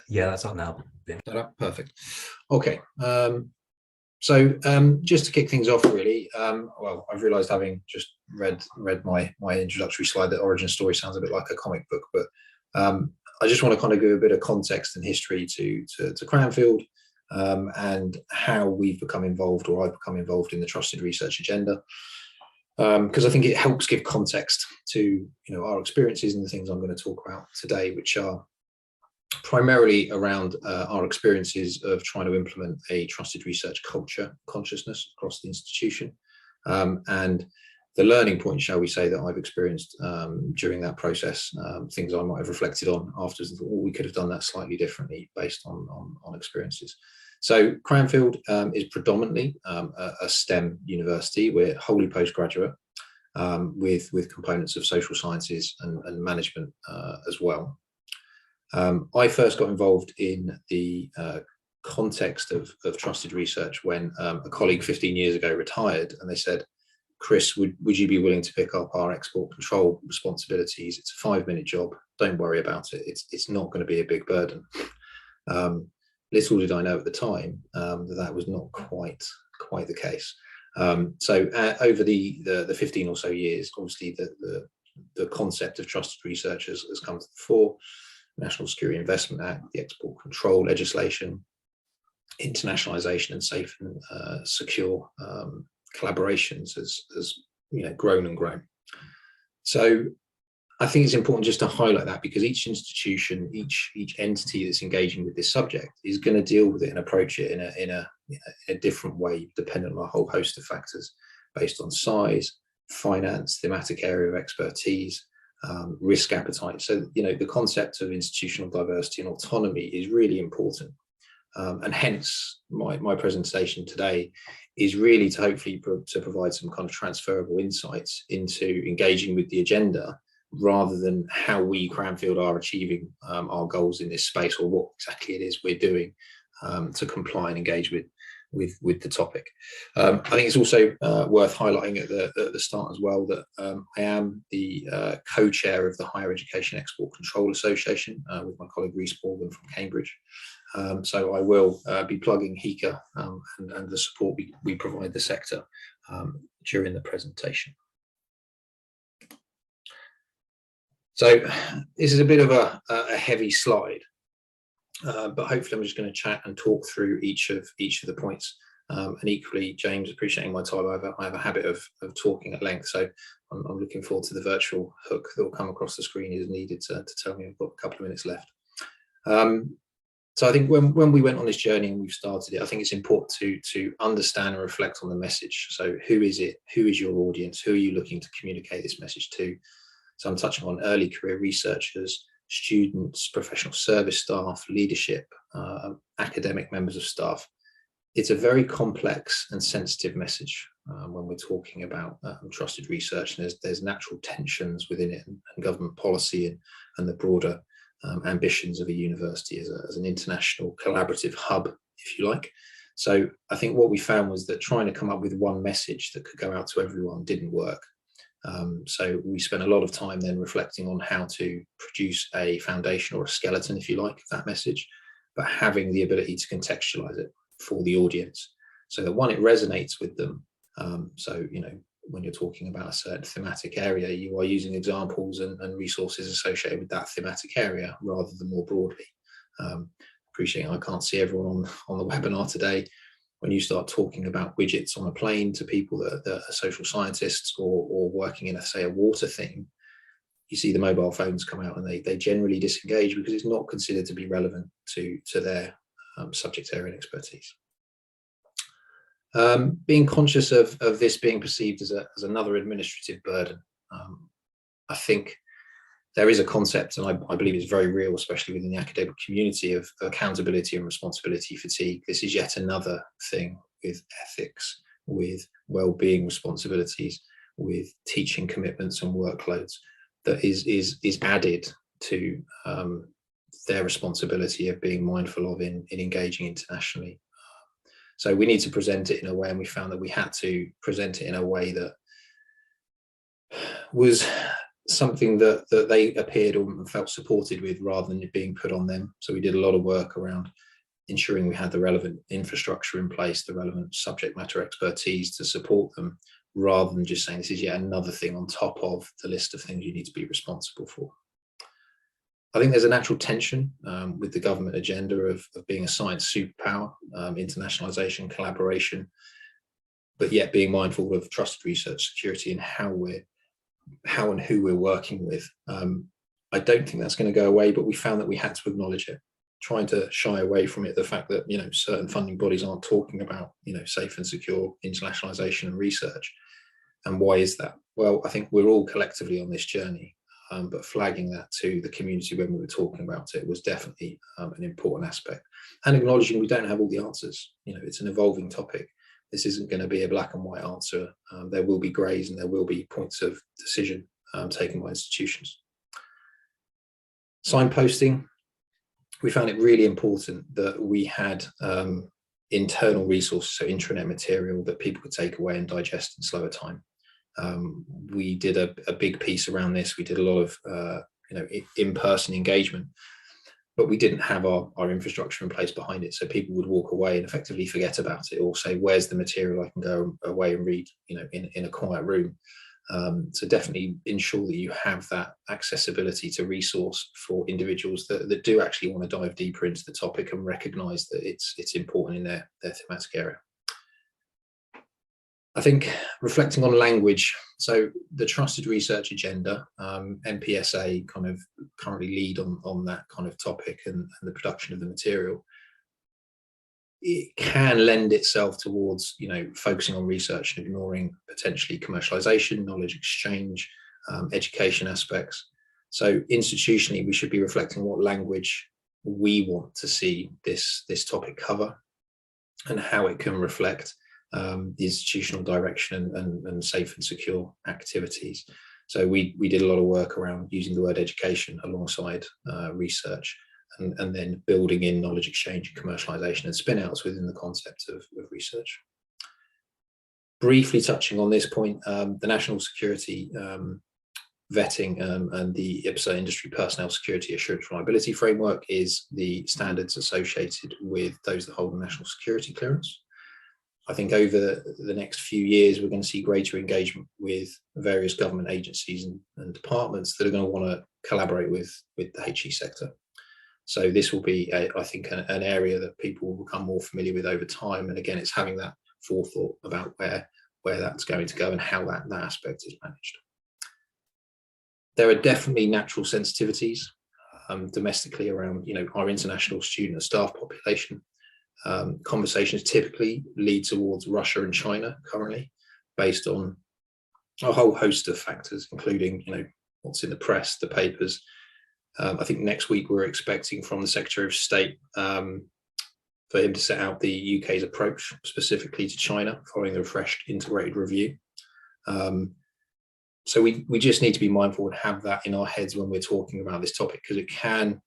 Yeah, that's up now. Perfect. Okay. Just to kick things off, really, well, I've realised, having just read my introductory slide, that origin story sounds a bit like a comic book, but I just want to kind of give a bit of context and history to Cranfield, and how we've become involved, or I've become involved in the trusted research agenda, because I think it helps give context to our experiences and the things I'm going to talk about today, which are primarily around our experiences of trying to implement a trusted research culture consciousness across the institution, and the learning point, shall we say, that I've experienced during that process, things I might have reflected on afterwards and thought, we could have done that slightly differently based on experiences. So Cranfield is predominantly a STEM university. We're wholly postgraduate, with components of social sciences and management as well. I first got involved in the context of trusted research when a colleague 15 years ago retired, and they said, "Chris, would you be willing to pick up our export control responsibilities? It's a 5-minute job. Don't worry about it. It's not going to be a big burden." Little did I know at the time that was not quite the case. Over the 15 or so years, obviously the concept of trusted research has come to the fore. National Security Investment Act, the export control legislation, internationalisation and safe and secure collaborations has grown and grown. So I think it's important just to highlight that, because each institution, each entity that's engaging with this subject is going to deal with it and approach it in a different way, dependent on a whole host of factors based on size, finance, thematic area of expertise, risk appetite. So the concept of institutional diversity and autonomy is really important, and hence my presentation today is really to hopefully to provide some kind of transferable insights into engaging with the agenda, rather than how we, Cranfield, are achieving our goals in this space, or what exactly it is we're doing to comply and engage with the topic. I think it's also worth highlighting at the start as well that I am the co-chair of the Higher Education Export Control Association with my colleague Rhys Morgan from Cambridge. So I will be plugging HECA and the support we provide the sector during the presentation. So this is a bit of a heavy slide, but hopefully I'm just going to chat and talk through each of the points. And equally, James, appreciating my time, I have a habit of talking at length, so I'm looking forward to the virtual hook that will come across the screen as needed to tell me I've got a couple of minutes left. So I think when we went on this journey and we've started it, I think it's important to understand and reflect on the message. So who is it? Who is your audience? Who are you looking to communicate this message to? So I'm touching on early career researchers, students, professional service staff, leadership, academic members of staff. It's a very complex and sensitive message when we're talking about trusted research, and there's natural tensions within it, and government policy and the broader ambitions of a university as an international collaborative hub, if you like. So I think what we found was that trying to come up with one message that could go out to everyone didn't work. So we spent a lot of time then reflecting on how to produce a foundation, or a skeleton, if you like, of that message, but having the ability to contextualize it for the audience, so that one, it resonates with them. So when you're talking about a certain thematic area, you are using examples and resources associated with that thematic area rather than more broadly. Appreciating I can't see everyone on the webinar today. When you start talking about widgets on a plane to people that are social scientists or working in, say, a water theme, you see the mobile phones come out and they generally disengage because it's not considered to be relevant to their subject area and expertise. Being conscious of this being perceived as another administrative burden, I think there is a concept, and I believe it's very real, especially within the academic community, of accountability and responsibility fatigue. This is yet another thing with ethics, with well-being responsibilities, with teaching commitments and workloads that is added to their responsibility of being mindful of in engaging internationally. So we need to present it in a way, and we found that we had to present it in a way that was something that they appeared or felt supported with rather than it being put on them. So we did a lot of work around ensuring we had the relevant infrastructure in place, the relevant subject matter expertise to support them, rather than just saying this is yet another thing on top of the list of things you need to be responsible for. I think there's a natural tension with the government agenda of being a science superpower, internationalization, collaboration, but yet being mindful of trusted research security and how and who we're working with. I don't think that's going to go away, but we found that we had to acknowledge it, trying to shy away from it, the fact that, you know, certain funding bodies aren't talking about, you know, safe and secure internationalization and research. And why is that? Well, I think we're all collectively on this journey, but flagging that to the community when we were talking about it was definitely an important aspect, and acknowledging we don't have all the answers. You know, it's an evolving topic. This isn't going to be a black and white answer. There will be greys and there will be points of decision taken by institutions. Signposting, we found it really important that we had internal resources, so intranet material that people could take away and digest in slower time. We did a big piece around this. We did a lot of in-person engagement, but we didn't have our infrastructure in place behind it. So people would walk away and effectively forget about it, or say, where's the material I can go away and read, you know, in a quiet room. So definitely ensure that you have that accessibility to resource for individuals that do actually want to dive deeper into the topic and recognize that it's important in their thematic area. I think reflecting on language, so the trusted research agenda, NPSA kind of currently lead on that kind of topic and the production of the material. It can lend itself towards, you know, focusing on research and ignoring potentially commercialization, knowledge exchange, education aspects. So institutionally, we should be reflecting what language we want to see this topic cover and how it can reflect the institutional direction and safe and secure activities. So we did a lot of work around using the word education alongside research, and then building in knowledge exchange and commercialization and spin-outs within the concept of research. Briefly touching on this point, the national security vetting and the IPSA industry personnel security assurance reliability framework is the standards associated with those that hold a national security clearance. I think over the next few years, we're going to see greater engagement with various government agencies and departments that are going to want to collaborate with the HE sector. So this will be, I think, an area that people will become more familiar with over time. And again, it's having that forethought about where that's going to go and how that aspect is managed. There are definitely natural sensitivities domestically around, you know, our international student and staff population. Conversations typically lead towards Russia and China currently, based on a whole host of factors, including, you know, what's in the press, the papers. I think next week we're expecting from the Secretary of State for him to set out the UK's approach specifically to China following the refreshed integrated review. So we just need to be mindful and have that in our heads when we're talking about this topic, because it can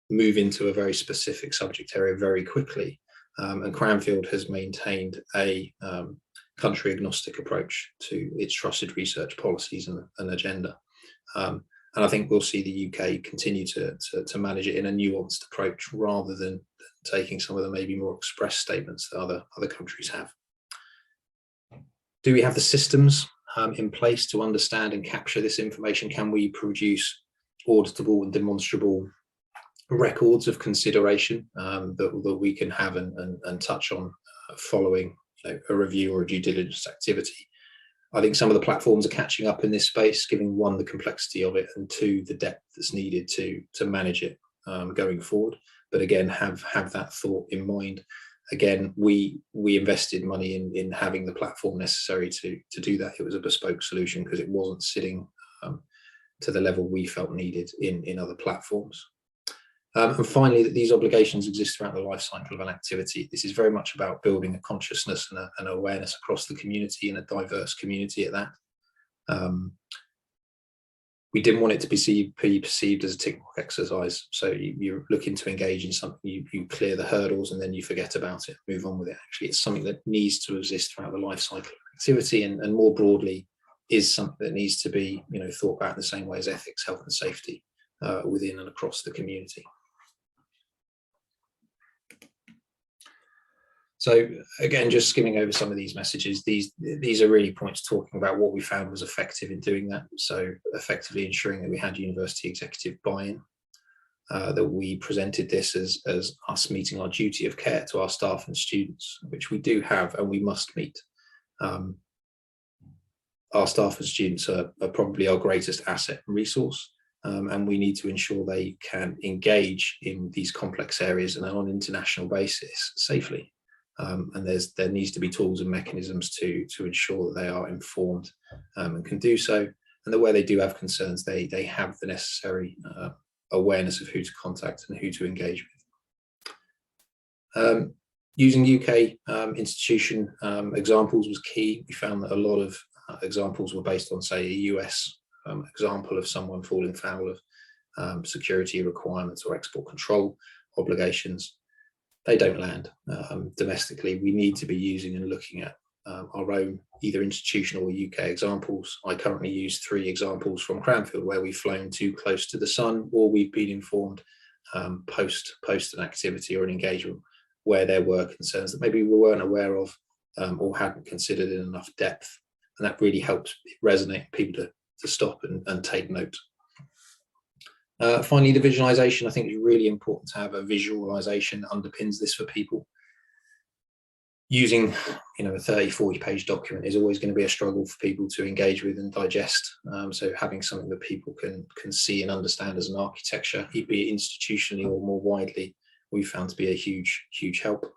move into a very specific subject area very quickly. And Cranfield has maintained a country agnostic approach to its trusted research policies and agenda. And I think we'll see the UK continue to manage it in a nuanced approach rather than taking some of the maybe more express statements that other countries have. Do we have the systems in place to understand and capture this information? Can we produce auditable and demonstrable records of consideration that we can have and touch on following, you know, a review or a due diligence activity? I think some of the platforms are catching up in this space, given one, the complexity of it, and two, the depth that's needed to manage it going forward. But again, have that thought in mind. Again, we invested money in having the platform necessary to do that. It was a bespoke solution because it wasn't sitting to the level we felt needed in other platforms. And finally, that these obligations exist throughout the life cycle of an activity. This is very much about building a consciousness and an awareness across the community, and a diverse community at that. We didn't want it to be perceived as a tick box exercise. So you're looking to engage in something, you clear the hurdles and then you forget about it, move on with it. Actually, it's something that needs to exist throughout the life cycle of activity, and more broadly, is something that needs to be, thought about in the same way as ethics, health and safety within and across the community. So again, just skimming over some of these messages, these are really points talking about what we found was effective in doing that. So effectively ensuring that we had university executive buy-in, that we presented this as us meeting our duty of care to our staff and students, which we do have and we must meet. Our staff and students are probably our greatest asset and resource, and we need to ensure they can engage in these complex areas and on an international basis safely. And there needs to be tools and mechanisms to ensure that they are informed and can do so, and that where they do have concerns, they have the necessary awareness of who to contact and who to engage with. Using UK institution examples was key. We found that a lot of examples were based on, say, a US example of someone falling foul of security requirements or export control obligations. They don't land domestically. We need to be using and looking at our own either institutional or UK examples. I currently use 3 examples from Cranfield where we've flown too close to the sun, or we've been informed post an activity or an engagement where there were concerns that maybe we weren't aware of or hadn't considered in enough depth. And that really helps resonate people to stop and take note. Finally, the visualization, I think, is really important to have a visualization that underpins this for people. Using, a 30, 40 page document is always going to be a struggle for people to engage with and digest. So having something that people can see and understand as an architecture, be it institutionally or more widely, we found to be a huge, huge help.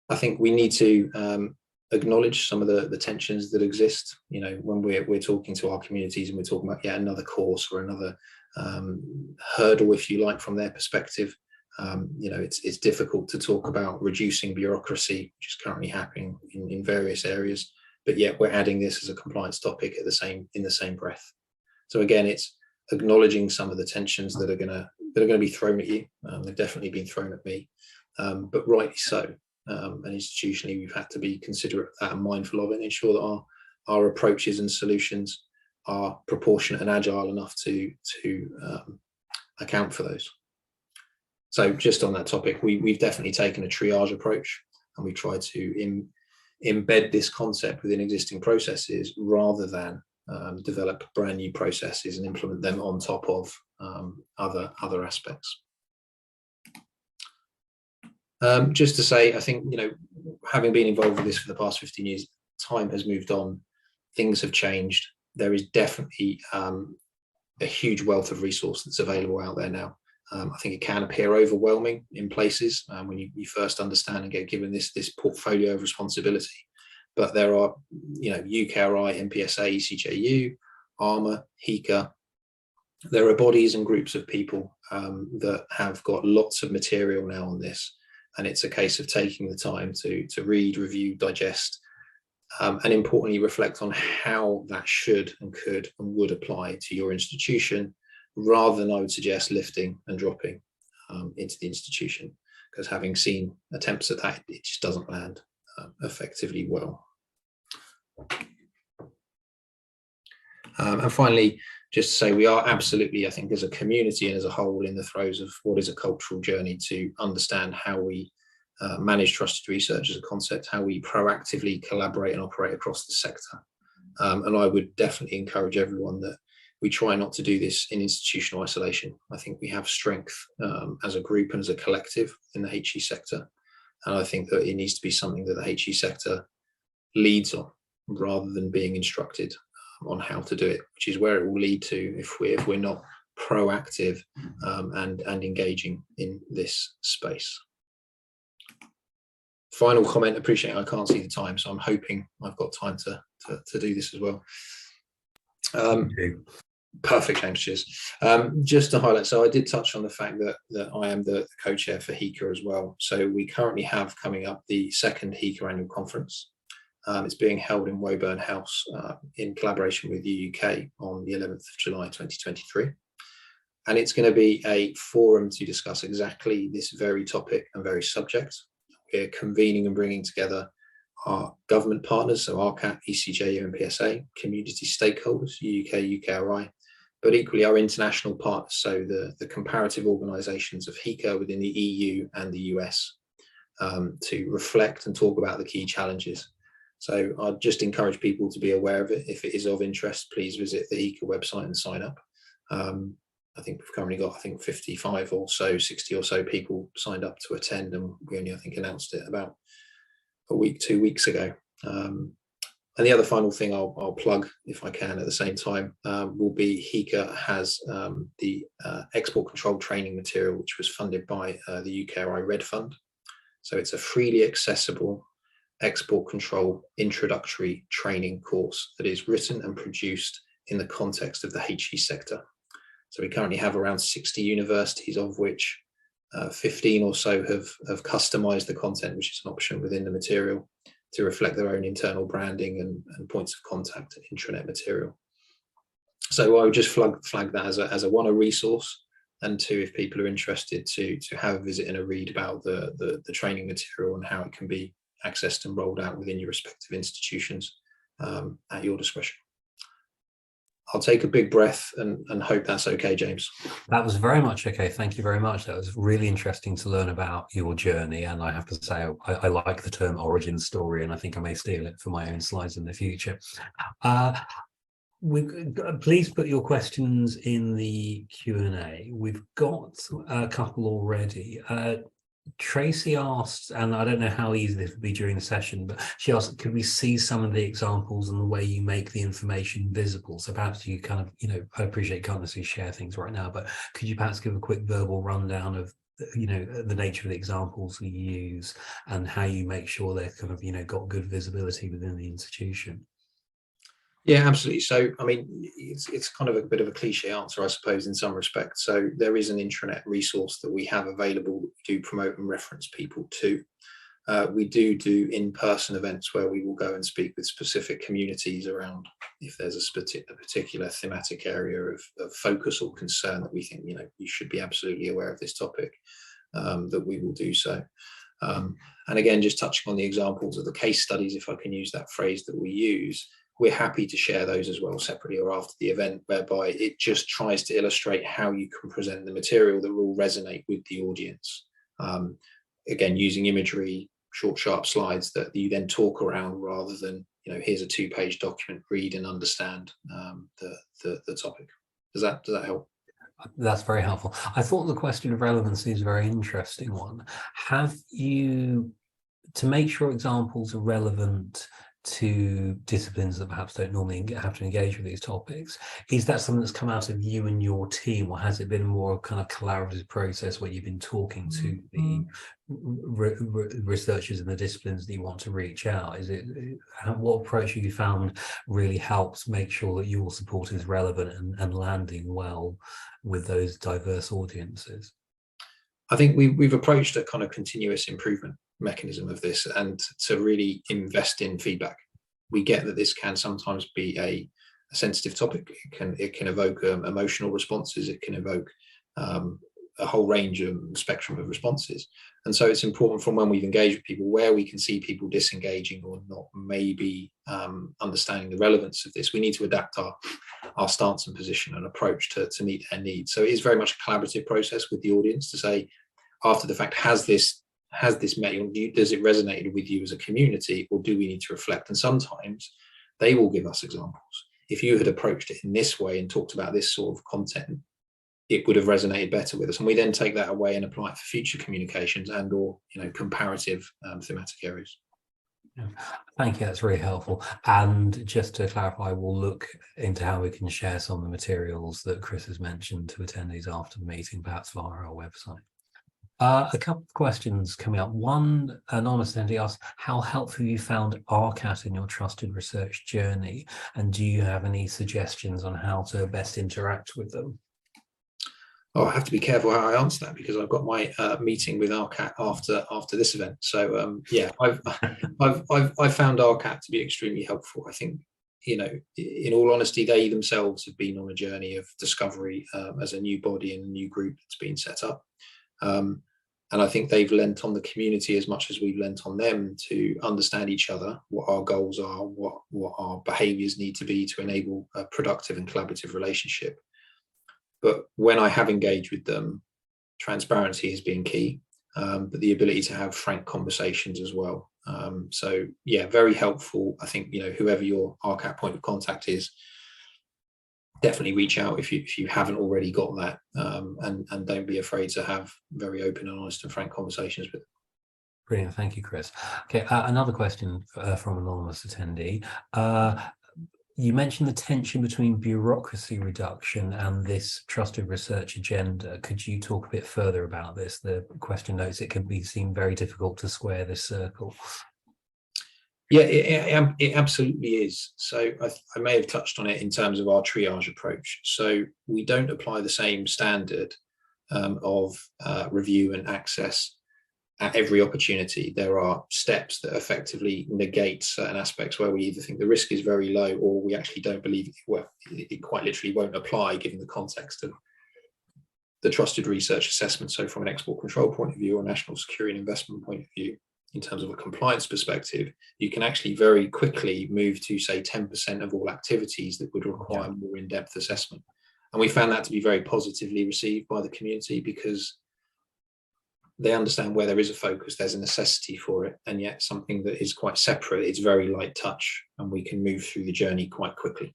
I think we need to acknowledge some of the tensions that exist. When we're talking to our communities and we're talking about yet another course or another hurdle, if you like, from their perspective. It's difficult to talk about reducing bureaucracy, which is currently happening in various areas, but yet we're adding this as a compliance topic in the same breath. So again, it's acknowledging some of the tensions that are going to be thrown at you. They've definitely been thrown at me, but rightly so. And institutionally, we've had to be considerate of that and mindful of it, and ensure that our approaches and solutions are proportionate and agile enough to account for those. So just on that topic, we've definitely taken a triage approach, and we try to embed this concept within existing processes rather than develop brand new processes and implement them on top of other aspects. Just to say, I think, having been involved with this for the past 15 years, time has moved on, things have changed. There is definitely a huge wealth of resource that's available out there now. I think it can appear overwhelming in places when you first understand and get given this portfolio of responsibility. But there are, UKRI, MPSA, ECJU, ARMA, HECA. There are bodies and groups of people that have got lots of material now on this. And it's a case of taking the time to read, review, digest, and importantly, reflect on how that should and could and would apply to your institution, rather than, I would suggest, lifting and dropping into the institution, because having seen attempts at that, it just doesn't land effectively well. And finally, just to say, we are absolutely, I think, as a community and as a whole, in the throes of what is a cultural journey to understand how we manage trusted research as a concept, how we proactively collaborate and operate across the sector. And I would definitely encourage everyone that we try not to do this in institutional isolation. I think we have strength as a group and as a collective in the HE sector. And I think that it needs to be something that the HE sector leads on, rather than being instructed on how to do it, which is where it will lead to if we're not proactive and engaging in this space. Final comment, appreciate I can't see the time, so I'm hoping I've got time to do this as well. Perfect, James, cheers. Just to highlight, so I did touch on the fact that I am the co-chair for HECA as well. So we currently have coming up the second HECA annual conference. It's being held in Woburn House in collaboration with the UK on the 11th of July 2023. And it's going to be a forum to discuss exactly this very topic and very subject. We're convening and bringing together our government partners, so RCAT, ECJ, UNPSA, community stakeholders, UK, UKRI, but equally our international partners, so the comparative organisations of HICA within the EU and the US, to reflect and talk about the key challenges. So I'd just encourage people to be aware of it. If it is of interest, please visit the HICA website and sign up. I think we've currently got, 55 or so, 60 or so people signed up to attend, and we only, announced it about a week, 2 weeks ago. And the other final thing I'll plug, if I can at the same time, will be HICA has the export control training material, which was funded by the UKRI Red Fund. So it's a freely accessible export control introductory training course that is written and produced in the context of the HE sector. So we currently have around 60 universities, of which 15 or so have customized the content, which is an option within the material, to reflect their own internal branding and points of contact and intranet material. So I would just flag that as a one, a resource, and two, if people are interested to have a visit and a read about the training material and how it can be accessed and rolled out within your respective institutions at your discretion. I'll take a big breath and hope that's okay, James. That was very much okay. Thank you very much. That was really interesting to learn about your journey. And I have to say, I like the term origin story, and I think I may steal it for my own slides in the future. Please put your questions in the Q&A. We've got a couple already. Tracy asked, and I don't know how easy this would be during the session, but she asked, could we see some of the examples and the way you make the information visible? So perhaps you kind of, I appreciate you can't necessarily share things right now, but could you perhaps give a quick verbal rundown of, the nature of the examples you use and how you make sure they're kind of, got good visibility within the institution? Yeah, absolutely. So, it's kind of a bit of a cliche answer, I suppose, in some respects. So there is an intranet resource that we have available that we do promote and reference people to. We do in-person events where we will go and speak with specific communities around if there's a particular thematic area of focus or concern that we think, you should be absolutely aware of this topic, that we will do so. And again, just touching on the examples of the case studies, if I can use that phrase that we use, we're happy to share those as well separately or after the event, whereby it just tries to illustrate how you can present the material that will resonate with the audience. Again, using imagery, short, sharp slides that you then talk around rather than, here's a 2-page document, read and understand the topic. Does that help? That's very helpful. I thought the question of relevancy is a very interesting one. Have you, to make sure examples are relevant to disciplines that perhaps don't normally have to engage with these topics, is that something that's come out of you and your team, or has it been more kind of collaborative process where you've been talking to the researchers in the disciplines that you want to reach out? What approach have you found really helps make sure that your support is relevant and landing well with those diverse audiences? I think we've approached a kind of continuous improvement mechanism of this, and to really invest in feedback. We get that this can sometimes be a sensitive topic. It can evoke emotional responses. It can evoke a whole range of spectrum of responses. And so it's important from when we've engaged with people, where we can see people disengaging or not maybe understanding the relevance of this, we need to adapt our stance and position and approach to meet their needs. So it is very much a collaborative process with the audience to say, after the fact, has this met you? Does it resonate with you as a community, or do we need to reflect? And sometimes they will give us examples. If you had approached it in this way and talked about this sort of content, it would have resonated better with us. And we then take that away and apply it for future communications and or comparative thematic areas. Yeah. Thank you, that's really helpful. And just to clarify, we'll look into how we can share some of the materials that Chris has mentioned to attendees after the meeting, perhaps via our website. A couple of questions coming up. One anonymous attendee asks, how helpful you found RCAT in your trusted research journey, and do you have any suggestions on how to best interact with them? Oh, I have to be careful how I answer that, because I've got my meeting with RCAT after this event. So yeah, I've found RCAT to be extremely helpful. I think, in all honesty, they themselves have been on a journey of discovery as a new body and a new group that's been set up. And I think they've lent on the community as much as we've lent on them to understand each other, what our goals are, what our behaviours need to be to enable a productive and collaborative relationship. But when I have engaged with them, transparency has been key, but the ability to have frank conversations as well. So yeah, very helpful. I think, whoever your RCAT point of contact is, definitely reach out if you haven't already got that, and don't be afraid to have very open and honest and frank conversations with them. Brilliant, thank you, Chris. Okay, another question from an anonymous attendee. You mentioned the tension between bureaucracy reduction and this trusted research agenda. Could you talk a bit further about this? The question notes it can seem very difficult to square this circle. Yeah, it absolutely is. So I may have touched on it in terms of our triage approach. So we don't apply the same standard of review and access at every opportunity. There are steps that effectively negate certain aspects where we either think the risk is very low or we actually don't believe it quite literally won't apply given the context of the trusted research assessment. So from an export control point of view or national security and investment point of view, in terms of a compliance perspective, you can actually very quickly move to, say, 10% of all activities that would require more in-depth assessment. And we found that to be very positively received by the community because they understand where there is a focus, there's a necessity for it, and yet something that is quite separate, it's very light touch, and we can move through the journey quite quickly.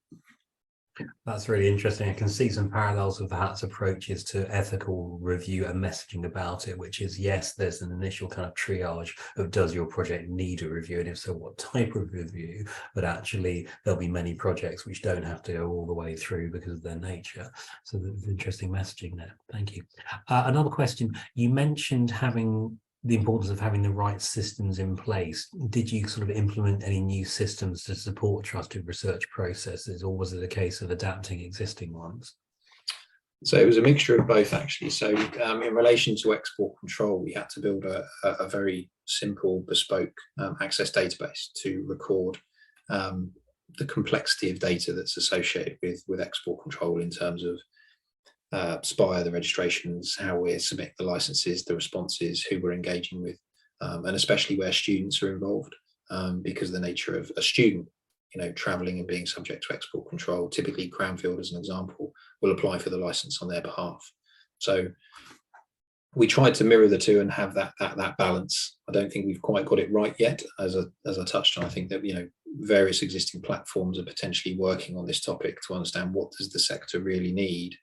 That's really interesting. I can see some parallels with Hat's approaches to ethical review and messaging about it, which is, yes, there's an initial kind of triage of does your project need a review, and if so, what type of review, but actually there'll be many projects which don't have to go all the way through because of their nature. So there's interesting messaging there. Thank you. Another question, you mentioned having the importance of having the right systems in place. Did you sort of implement any new systems to support trusted research processes, or was it a case of adapting existing ones? So it was a mixture of both, actually. So in relation to export control, we had to build a very simple, bespoke access database to record the complexity of data that's associated with export control in terms of SPIRE, the registrations, how we submit the licenses, the responses, who we're engaging with, and especially where students are involved, because of the nature of a student, traveling and being subject to export control. Typically, Cranfield, as an example, will apply for the license on their behalf. So we tried to mirror the two and have that balance. I don't think we've quite got it right yet, as I touched on. I think that various existing platforms are potentially working on this topic to understand what does the sector really need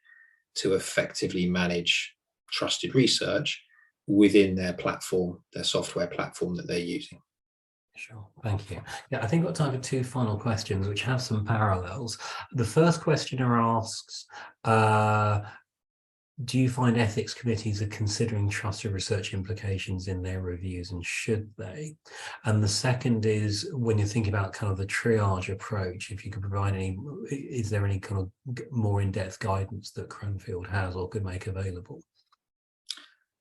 to effectively manage trusted research within their platform, their software platform that they're using. Sure, thank you. Yeah, I think we've got time for two final questions, which have some parallels. The first questioner asks, do you find ethics committees are considering trusted research implications in their reviews, and should they? And the second is, when you're thinking about kind of the triage approach, if you could provide is there any kind of more in-depth guidance that Cranfield has or could make available?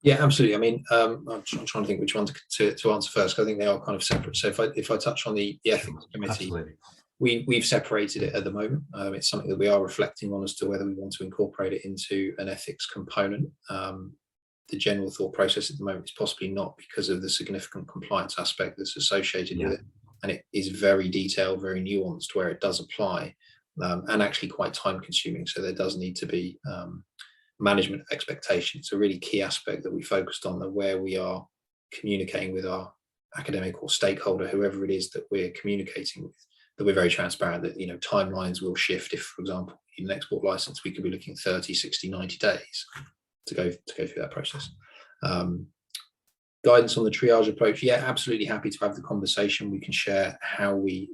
Yeah, absolutely. I mean, I'm trying to think which one to answer first, because I think they are kind of separate. So if I touch on the ethics committee, absolutely. We've separated it at the moment. It's something that we are reflecting on as to whether we want to incorporate it into an ethics component. The general thought process at the moment is possibly not, because of the significant compliance aspect that's associated with it. And it is very detailed, very nuanced where it does apply, and actually quite time consuming. So there does need to be management expectations. It's a really key aspect that we focused on, that where we are communicating with our academic or stakeholder, whoever it is that we're communicating with, that we're very transparent that timelines will shift. If, for example, in an export license, we could be looking 30, 60, 90 days to go through that process. Guidance on the triage approach, yeah, absolutely happy to have the conversation. We can share how we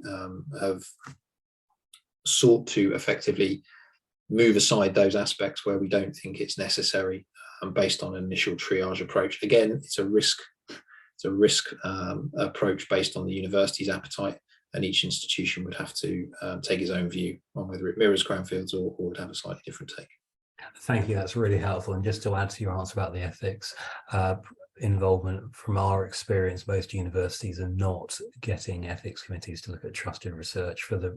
have sought to effectively move aside those aspects where we don't think it's necessary, based on an initial triage approach. Again, it's a risk approach based on the university's appetite, and each institution would have to take its own view on whether it mirrors Cranfield's or would have a slightly different take. Thank you, that's really helpful. And just to add to your answer about the ethics, involvement. From our experience, most universities are not getting ethics committees to look at trusted research for the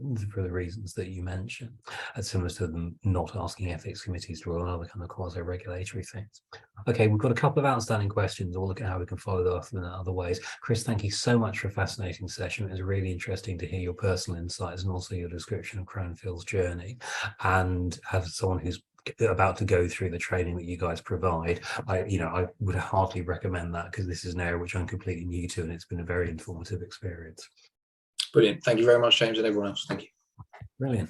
reasons that you mentioned, similar to them not asking ethics committees to rule on other kind of quasi-regulatory things. Okay, we've got a couple of outstanding questions. We'll look at how we can follow that up in other ways. Chris, thank you so much for a fascinating session. It was really interesting to hear your personal insights and also your description of Cranfield's journey. And as someone who's about to go through the training that you guys provide, I would heartily recommend that, because this is an area which I'm completely new to, and it's been a very informative experience. Brilliant. Thank you very much, James, and everyone else. Thank you. Brilliant.